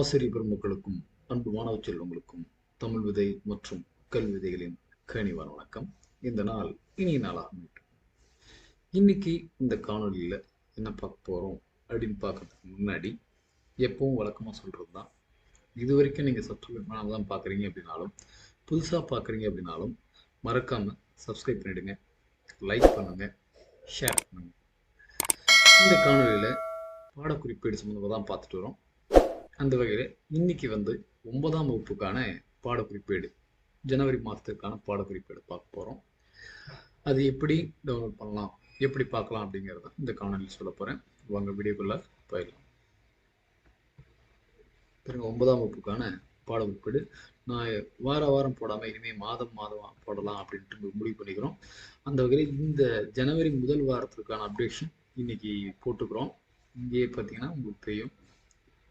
ஆசிரிய பெருமக்களுக்கும் அன்பு மாணவ செல்வங்களுக்கும் தமிழ் விதை மற்றும் கல்வி விதைகளின் கனிவான வணக்கம். இந்த நாள் இனிய நாளாக அமையட்டும். இன்னைக்கு இந்த காணொலியில என்ன பார்க்க போறோம் அப்படின்னு பார்க்கறதுக்கு முன்னாடி எப்பவும் வழக்கமா சொல்றதுதான், இது வரைக்கும் நீங்க சப்ஸ்கிரைப் பண்ணாதான் பாக்குறீங்க அப்படின்னாலும், புதுசா பாக்குறீங்க அப்படின்னாலும் மறக்காம சப்ஸ்கிரைப் பண்ணிடுங்க, லைக் பண்ணுங்க, ஷேர் பண்ணுங்க. இந்த காணொலியில பாடக்குறிப்பேடு சம்பந்தமா தான் பார்த்துட்டு வரோம். அந்த வகையில் இன்னைக்கு 9ஆம் வகுப்புக்கான பாடக்குறிப்பேடு, ஜனவரி மாதத்திற்கான பாடக்குறிப்பேடு பார்க்க போகிறோம். அது எப்படி டவுன்லோட் பண்ணலாம், எப்படி பார்க்கலாம் அப்படிங்கிறத இந்த காணொலியில் சொல்ல போகிறேன். வாங்க வீடியோக்குள்ள போயிடலாம். 9ஆம் வகுப்புக்கான பாடக்குறிப்பேடு நான் வாரம் போடாமல் இனிமேல் மாதம் போடலாம் அப்படின்ட்டு முடிவு பண்ணிக்கிறோம். அந்த வகையில் இந்த ஜனவரி முதல் வாரத்திற்கான அப்டேஷன் இன்னைக்கு போட்டுக்கிறோம். இங்கேயே பார்த்தீங்கன்னா உங்களுக்கு தெரியும்,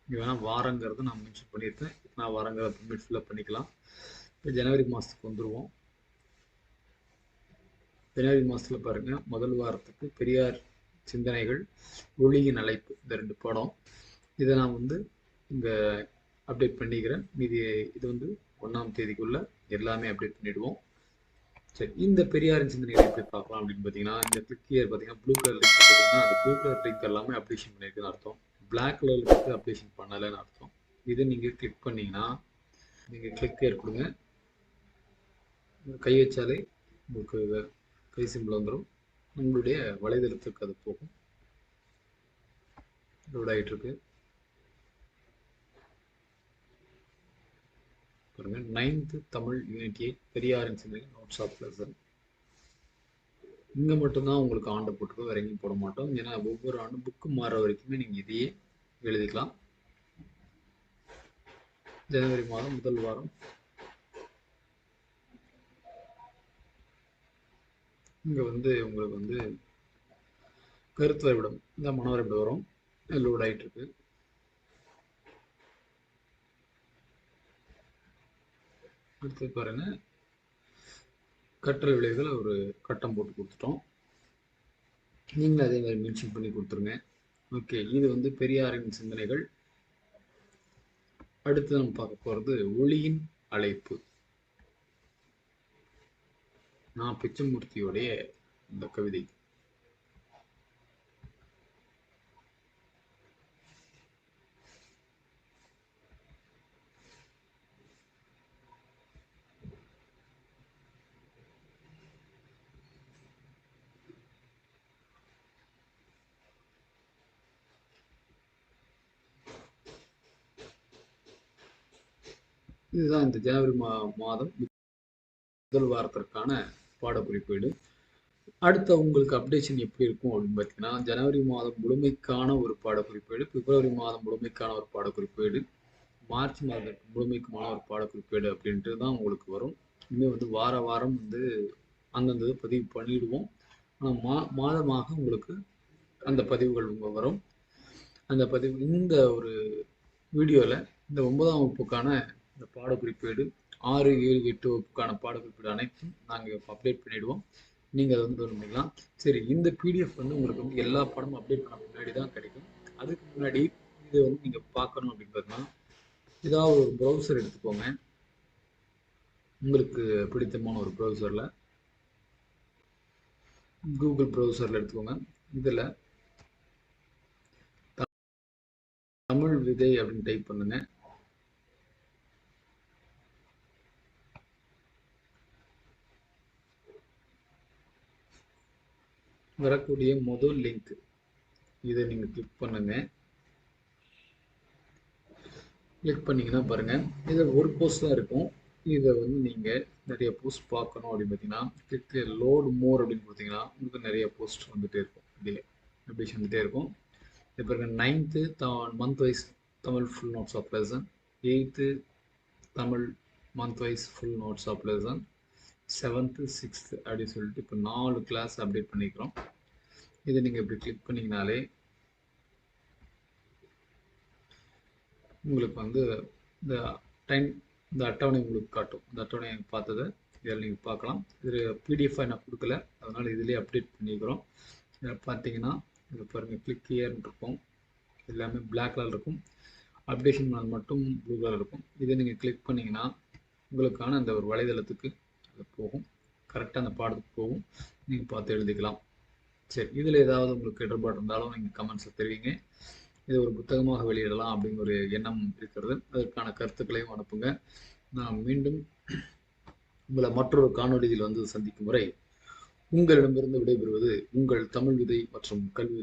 இங்கே வேணால் வாரங்கிறத நான் மென்ஷன் பண்ணியிருக்கேன். நான் வாரங்கிற பர்மிட் ஃபில்அப் பண்ணிக்கலாம். இப்போ ஜனவரி மாதத்துக்கு வந்துடுவோம். ஜனவரி மாதத்தில் பாருங்கள், முதல் வாரத்துக்கு பெரியார் சிந்தனைகள், ஒளியின் அழைப்பு, இந்த 2 பாடம். இதை நான் இங்கே அப்டேட் பண்ணிக்கிறேன். மீதி இது 1ஆம் தேதிக்குள்ளே எல்லாமே அப்டேட் பண்ணிவிடுவோம். சரி, இந்த பெரியாரின் சிந்தனைகளை எப்படி பார்க்கலாம் அப்படின்னு பார்த்தீங்கன்னா, இந்த கிளிக் ஹியர் பார்த்தீங்கன்னா ப்ளூ கலர் லிங்க் பார்த்தீங்கன்னா, அந்த ப்ளூ கலர் லிங்க் எல்லாமே அப்டேஷன் பண்ணியிருக்குன்னு அர்த்தம். பிளாக் கலர்ல இருக்கு அப்டேஷன் பண்ணலைன்னு அர்த்தம். இதை நீங்கள் கிளிக் பண்ணீங்கன்னா, நீங்கள் கிளிக் ஹியர் கொடுங்க, கை வச்சாலே உங்களுக்கு கை சிம்பிள் வந்துடும். உங்களுடைய வலைதளத்துக்கு அது போகும். லோட் ஆகிட்டு இருக்கு பாருங்க. 9th தமிழ் யூனிட் 8 பெரியாரின் சிந்தனை நோட்ஸ் ஆஃப் லெசன். இங்கே மட்டும்தான் உங்களுக்கு ஆண்டு போட்டுருக்கோம், வேற எங்கேயும் போட மாட்டோம். ஏன்னா ஒவ்வொரு ஆண்டும் புக்கு மாற வரைக்குமே நீங்கள் இதையே எழுதிக்கலாம். ஜனவரி மாதம் முதல் வாரம் இங்கே உங்களுக்கு கருத்து வரைபடம், இந்த மனவரைபடம் வரும். லோட் ஆகிட்டு இருக்கு. அடுத்து பாருங்க, கற்றல் விளைவுகள் ஒரு கட்டம் போட்டு கொடுத்துட்டோம். நீங்களும் அதே மாதிரி மென்ஷன் பண்ணி கொடுத்துருங்க. ஓகே, இது பெரியாரின் சிந்தனைகள். அடுத்து நம்ம பார்க்க போகிறது ஒளியின் அழைப்பு. நான் பிச்சமூர்த்தியோடைய இந்த கவிதை. இதுதான் இந்த ஜனவரி மாதம் முதல் வாரத்திற்கான பாடக்குறிப்பீடு. அடுத்த உங்களுக்கு அப்டேஷன் எப்படி இருக்கும் அப்படின்னு பார்த்தீங்கன்னா, ஜனவரி மாதம் முழுமைக்கான ஒரு பாடக்குறிப்பீடு, பிப்ரவரி மாதம் முழுமைக்கான ஒரு பாடக்குறிப்பீடு, மார்ச் மாதம் முழுமைக்குமான ஒரு பாடக்குறிப்பீடு அப்படின்ட்டு தான் உங்களுக்கு வரும். இனிமேல் வாரம் அந்தந்த பதிவு பண்ணிடுவோம். ஆனால் மாதமாக உங்களுக்கு அந்த பதிவுகள் வரும். அந்த பதிவு இந்த ஒரு வீடியோவில் இந்த 9ஆம் வகுப்புக்கான இந்த பாடக்குறிப்பீடு, 6, 7, 8 வகுப்புக்கான பாடக்குறிப்பீடு அனைத்தும் நாங்கள் அப்டேட் பண்ணிவிடுவோம். நீங்கள் அதை பண்ணிக்கலாம். சரி, இந்த பிடிஎஃப் உங்களுக்கு எல்லா பாடமும் அப்டேட் பண்ண முன்னாடி தான் கிடைக்கும். அதுக்கு முன்னாடி இதை நீங்கள் பார்க்கணும் அப்படின்னு பார்த்தீங்கன்னா, ஏதாவது ஒரு ப்ரௌசர் எடுத்துக்கோங்க. உங்களுக்கு பிடித்தமான ஒரு ப்ரௌசரில், கூகுள் ப்ரௌசரில் எடுத்துக்கோங்க. இதில் தமிழ் விதை அப்படின்னு டைப் பண்ணுங்க. வரக்கூடிய முதல் லிங்க் இதை நீங்கள் கிளிக் பண்ணுங்க. கிளிக் பண்ணிங்கன்னா பாருங்கள், இதில் ஒரு போஸ்ட் தான் இருக்கும். இதை நீங்கள் நிறைய போஸ்ட் பார்க்கணும் அப்படின்னு பார்த்தீங்கன்னா, கிளிக் லோட் மோர் அப்படின்னு கொடுத்தீங்கன்னா உங்களுக்கு நிறைய போஸ்ட் வந்துகிட்டே இருக்கும். இப்படியே அப்டேஷன் வந்துகிட்டே இருக்கும். இப்போ பாருங்க, 9th month wise Tamil full notes of lesson, 8th Tamil month wise full notes of lesson, 7th 6th அப்படின்னு சொல்லிட்டு இப்போ 4 கிளாஸ் அப்டேட் பண்ணிக்கிறோம். இதை நீங்கள் இப்படி கிளிக் பண்ணிங்கனாலே உங்களுக்கு இந்த டைம், இந்த அட்டவணை உங்களுக்கு காட்டும். இந்த அட்டவணை பார்த்ததை இதில் நீங்கள் பார்க்கலாம். இது பிடிஎஃபாக நான் கொடுக்கல, அதனால் இதிலே அப்டேட் பண்ணிக்கிறோம். இதில் பார்த்தீங்கன்னா இதில் பாருங்கள், கிளிக் ஹியர்னு இருக்கும். எல்லாமே பிளாக் கலர் இருக்கும். அப்டேஷன் மட்டும் ப்ளூ கலர் இருக்கும். இதை நீங்கள் கிளிக் பண்ணிங்கன்னா உங்களுக்கான அந்த ஒரு வலைதளத்துக்கு அது போகும். கரெக்டாக அந்த பாடத்துக்கு போகும். நீங்கள் பார்த்து எழுதிக்கலாம். சரி, இதில் ஏதாவது உங்களுக்கு இடர்பாடு இருந்தாலும் நீங்கள் கமெண்ட்ஸில் தெரிவிங்க. இதை ஒரு புத்தகமாக வெளியிடலாம் அப்படின்னு ஒரு எண்ணம் இருக்கிறது. அதற்கான கருத்துக்களையும் அனுப்புங்க. நான் மீண்டும் உங்களை மற்றொரு காணொலியில் வந்து சந்திக்கும் வரை உங்களிடமிருந்து விடைபெறுவது உங்கள் தமிழ் விதை மற்றும் கல்வி